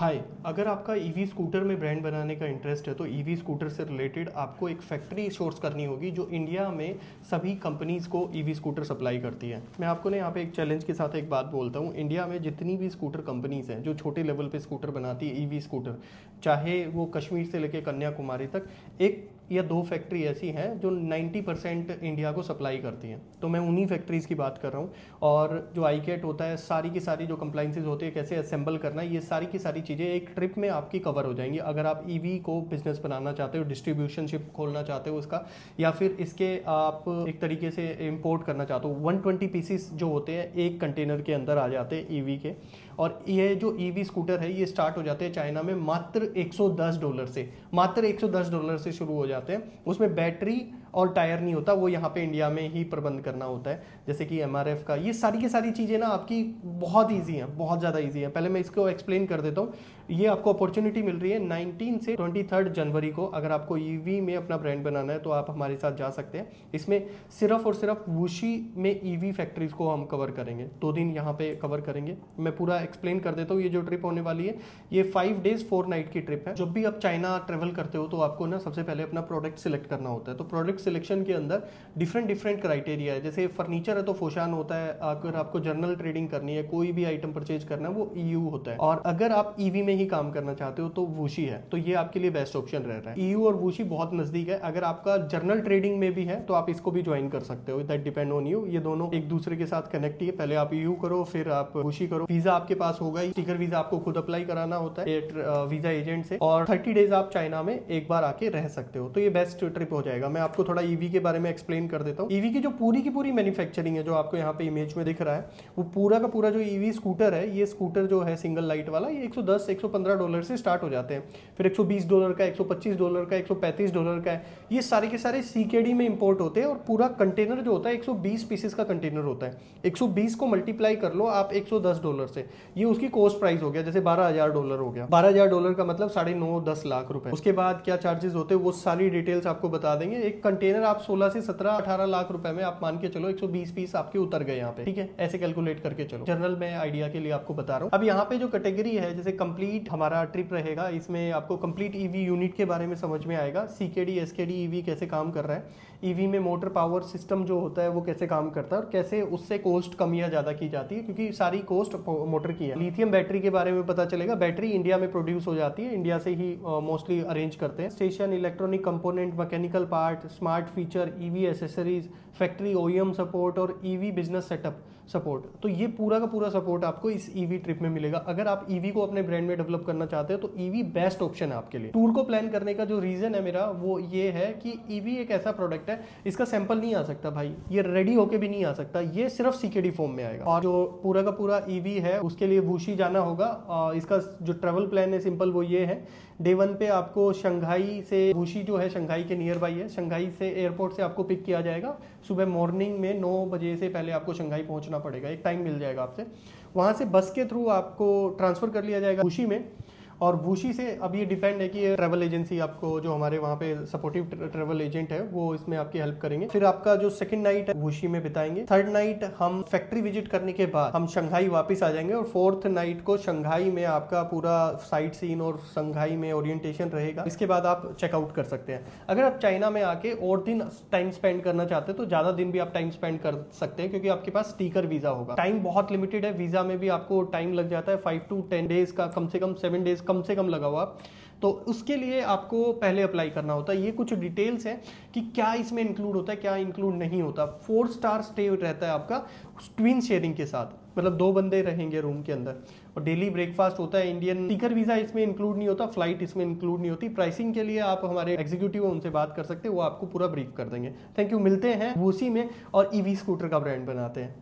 हाय, अगर आपका EV scooter में ब्रांड बनाने का इंटरेस्ट है तो ईवी स्कूटर से रिलेटेड आपको एक फैक्ट्री सोर्स करनी होगी जो इंडिया में सभी कंपनीज को ईवी स्कूटर सप्लाई करती है। मैं आपको ना यहाँ पे एक चैलेंज के साथ एक बात बोलता हूँ। इंडिया में जितनी भी स्कूटर कंपनीज हैं जो छोटे लेवल पे स्कूटर बनाती है ईवी स्कूटर, चाहे वो कश्मीर से लेकर कन्याकुमारी तक, एक या दो फैक्ट्री ऐसी हैं जो 90% इंडिया को सप्लाई करती हैं। तो मैं उन्हीं फैक्ट्रीज़ की बात कर रहा हूँ। और जो आई कैट होता है, सारी की सारी जो कंप्लाइंसेज होती है, कैसे असेंबल करना है, ये सारी की सारी चीज़ें एक ट्रिप में आपकी कवर हो जाएंगी। अगर आप ईवी को बिजनेस बनाना चाहते हो, डिस्ट्रीब्यूशनशिप खोलना चाहते हो उसका, या फिर इसके आप एक तरीके से इम्पोर्ट करना चाहते हो, 120 पीसीस जो होते हैं एक कंटेनर के अंदर आ जाते हैं ईवी के। और ये जो ईवी स्कूटर है ये स्टार्ट हो जाते हैं चाइना में मात्र $110 से, मात्र $110 से शुरू हो जाते हैं। उसमें बैटरी और टायर नहीं होता, वो यहाँ पे इंडिया में ही प्रबंध करना होता है, जैसे कि एमआरएफ का। ये सारी की सारी चीज़ें ना आपकी बहुत ईजी हैं, बहुत ज़्यादा ईजी हैं। पहले मैं इसको एक्सप्लेन कर देता हूँ। ये आपको अपॉर्चुनिटी मिल रही है 19 से 23 जनवरी को। अगर आपको ईवी में अपना ब्रांड बनाना है तो आप हमारे साथ जा सकते हैं। इसमें सिर्फ और सिर्फ वुशी में ईवी फैक्ट्रीज को हम कवर करेंगे, 2 दिन यहाँ पे कवर करेंगे। मैं पूरा एक्सप्लेन कर देता हूँ। ये जो ट्रिप होने वाली है ये 5 डेज 4 नाइट की ट्रिप है। जब भी आप चाइना ट्रेवल करते हो तो आपको ना सबसे पहले अपना प्रोडक्ट सिलेक्ट करना होता है। तो प्रोडक्ट सिलेक्शन के अंदर डिफरेंट क्राइटेरिया है। जैसे फर्नीचर है तो फोशान होता है, अगर आपको जर्नल ट्रेडिंग करनी है, कोई भी आइटम परचेज करना है, वो ईयू होता है। और अगर आप ईवी में ही काम करना चाहते हो तो वुशी है। तो ये आपके लिए बेस्ट ऑप्शन रह रहा है। ईयू और वुशी बहुत नजदीक है। अगर आपका जर्नल ट्रेडिंग में भी है तो आप इसको भी ज्वाइन कर सकते हो, दैट डिपेंड ऑन यू। ये दोनों एक दूसरे के साथ कनेक्ट ही है। पहले आप ईयू करो, फिर आप वुशी करो। वीजा आपके पास होगा ही, स्टिकर वीजा आपको खुद अप्लाई कराना होता है वीजा एजेंट से। और 30 डेज आप चाइना में एक बार आके रह सकते हो। तो ये बेस्ट ट्रिप हो जाएगा। मैं आपको थोड़ा ईवी के बारे में एक्सप्लेन कर देता हूँ। ईवी की जो पूरी की पूरी मैन्युफैक्चरिंग है, जो आपको यहाँ पे इमेज में दिख रहा है, वो पूरा का पूरा जो ईवी स्कूटर है, ये स्कूटर जो है सिंगल लाइट वाला, ये $110-115 से स्टार्ट हो जाते हैं। फिर $120 का, $125 का, $135 का है। ये सारे के सारे सीकेडी में इंपोर्ट होते हैं। और पूरा कंटेनर जो होता है 120 पीसेस का कंटेनर होता है। 120 को मल्टीप्लाई कर लो आप $110 से, ये उसकी कॉस्ट प्राइस हो गया। जैसे $12,000 हो गया। $12,000 का मतलब 9.5-10 लाख रुपए। उसके बाद क्या चार्जेस होते हैं वो सारी डिटेल्स आपको बता देंगे। एक कंटेनर आप 16 से 17-18 लाख रुपए में आप मान के चलो 120 पीस आपके उतर गए यहाँ पे, ठीक है। ऐसे कैलकुलेट करके चलो, जनरल में आइडिया के लिए आपको बता रहा हूँ। अब यहाँ पे जो कैटेगरी है, जैसे कंप्लीट हमारा ट्रिप रहेगा, इसमें आपको कंप्लीट ईवी यूनिट के बारे में समझ में आएगा। सीकेडी एसकेडी ईवी कैसे काम कर रहा है, ईवी में मोटर पावर सिस्टम जो होता है वो कैसे काम करता है, और कैसे उससे कॉस्ट कम या ज्यादा की जाती है, क्योंकि सारी कॉस्ट मोटर की है। लिथियम बैटरी के बारे में पता चलेगा। बैटरी इंडिया में प्रोड्यूस हो जाती है, इंडिया से ही मोस्टली अरेंज करते हैं। Station, electronic component, mechanical part, smart feature, EV accessories, factory OEM support और ईवी बिजनेस सेटअप सपोर्ट। तो ये पूरा का पूरा सपोर्ट आपको इस ईवी ट्रिप में मिलेगा। अगर आप ईवी को अपने ब्रांड में डेवलप करना चाहते हो तो ईवी बेस्ट ऑप्शन है आपके लिए। टूर को प्लान करने का जो रीजन है मेरा, वो ये है कि ईवी एक ऐसा प्रोडक्ट है, इसका सैंपल नहीं आ सकता भाई, ये रेडी होके भी नहीं आ सकता, ये सिर्फ सीकेडी फॉर्म में आएगा। और जो पूरा का पूरा ईवी है उसके लिए वुशी जाना होगा। इसका जो ट्रेवल प्लान है सिंपल वो ये है। डे 1 पे आपको शंघाई से, वुशी जो है शंघाई के नियर बाई है, शंघाई से एयरपोर्ट से आपको पिक किया जाएगा। सुबह मॉर्निंग में 9 बजे से पहले आपको शंघाई पहुंचना पड़ेगा, एक टाइम मिल जाएगा आपसे। वहां से बस के थ्रू आपको ट्रांसफर कर लिया जाएगा वुशी में। और वुशी से अब ये डिपेंड है कि ये ट्रैवल एजेंसी आपको, जो हमारे वहाँ पे सपोर्टिव ट्रैवल एजेंट है, वो इसमें आपकी हेल्प करेंगे। फिर आपका जो सेकंड नाइट है वुशी में बिताएंगे। थर्ड नाइट हम फैक्ट्री विजिट करने के बाद हम शंघाई वापस आ जाएंगे। और फोर्थ नाइट को शंघाई में आपका पूरा साइट सीन और शंघाई में ओरिएंटेशन रहेगा। इसके बाद आप चेकआउट कर सकते हैं। अगर आप चाइना में आके और दिन टाइम स्पेंड करना चाहते हैं तो ज्यादा दिन भी आप टाइम स्पेंड कर सकते हैं, क्योंकि आपके पास स्टिकर वीजा होगा। टाइम बहुत लिमिटेड है, वीजा में भी आपको टाइम लग जाता है 5 to 10 डेज का, कम से कम 7 डेज कम से कम लगा हुआ। तो उसके लिए आपको पहले अप्लाई करना होता है। ये कुछ डिटेल्स हैं कि क्या इसमें इंक्लूड होता है, क्या इंक्लूड नहीं होता। 4 स्टार स्टे रहता है आपका ट्विन शेयरिंग के साथ, मतलब 2 बंदे रहेंगे रूम के अंदर। और डेली ब्रेकफास्ट होता है इंडियन। टिकर वीजा इसमें इंक्लूड नहीं होता, फ्लाइट इसमें इंक्लूड नहीं होती। प्राइसिंग के लिए आप हमारे एग्जीक्यूटिव उनसे बात कर सकते हैं, वो आपको पूरा ब्रीफ कर देंगे। थैंक यू, मिलते हैं वुशी में और ईवी स्कूटर का ब्रांड बनाते हैं।